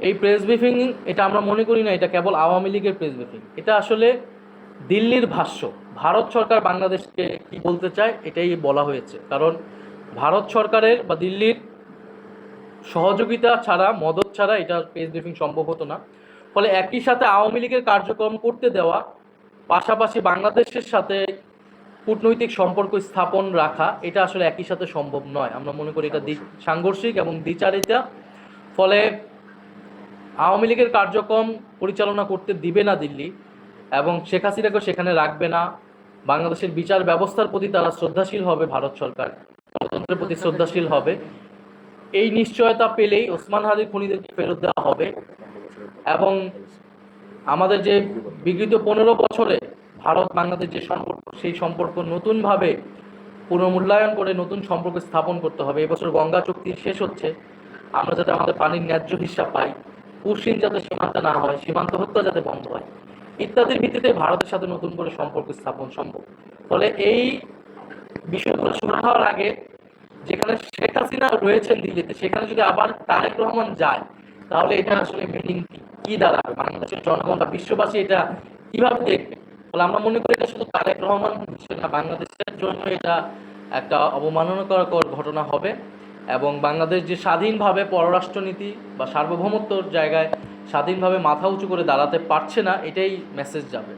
এই press briefing, এটা আমরা মনে করি না এটা কেবল আওয়ামী লীগের প্রেস ব্রিফিং, এটা আসলে দিল্লির ভাষ্য। ভারত সরকার বাংলাদেশকে কি বলতে চায় এটাই বলা হয়েছে, কারণ ভারত সরকারের বা দিল্লির সহযোগিতা ছাড়া, মদত ছাড়া এটা প্রেস ব্রিফিং সম্ভব হতো না। ফলে একই সাথে আওয়ামী লীগের কার্যক্রম করতে দেওয়া, পাশাপাশি বাংলাদেশের সাথে কূটনৈতিক সম্পর্ক স্থাপন রাখা, এটা আসলে একই সাথে সম্ভব নয়। আমরা মনে করি এটা সাংঘর্ষিক এবং দ্বিচারিতা। ফলে আওয়ামী লীগের কার্যক্রম পরিচালনা করতে দিবে না দিল্লি, এবং শেখ হাসিনাকেও সেখানে রাখবে না। বাংলাদেশের বিচার ব্যবস্থার প্রতি তারা শ্রদ্ধাশীল হবে, ভারত সরকার গণতন্ত্রের প্রতি শ্রদ্ধাশীল হবে। এই নিশ্চয়তা পেলেই ওসমান হাদির খুনিদেরকে ফেরত দেওয়া হবে, এবং আমাদের যে বিগত 15 বছরে ভারত বাংলাদেশ যে সম্পর্ক, সেই সম্পর্ক নতুনভাবে পুনর্মূল্যায়ন করে নতুন সম্পর্ক স্থাপন করতে হবে। এবছর গঙ্গা চুক্তি শেষ হচ্ছে, আমরা যাতে আমাদের পানির ন্যায্য হিসাব পাই, কুশিন যাতে সীমান্ত না হয়, সীমান্ত হত্যা যাতে বন্ধ হয়, ইত্যাদির ভিত্তিতে ভারতের সাথে নতুন করে সম্পর্ক স্থাপন সম্ভব। ফলে এই বিষয়গুলো শুরু হওয়ার আগে, যেখানে শেখ হাসিনা রয়েছেন দিল্লিতে, সেখানে যদি আবার তারেক রহমান যায়, তাহলে এটা আসলে মিনিং কি দাঁড়াবে, বাংলাদেশের জনগণ বা বিশ্ববাসী এটা কিভাবে দেখবে? ফলে আমরা মনে করি এটা শুধু তারেক রহমান না, বাংলাদেশের জন্য এটা একটা অবমাননাকর ঘটনা হবে, এবং বাংলাদেশ যে স্বাধীনভাবে পররাষ্ট্রনীতি বা সার্বভৌমত্বর জায়গায় স্বাধীনভাবে মাথা উঁচু করে দাঁড়াতে পারছে না, এটাই মেসেজ যাবে।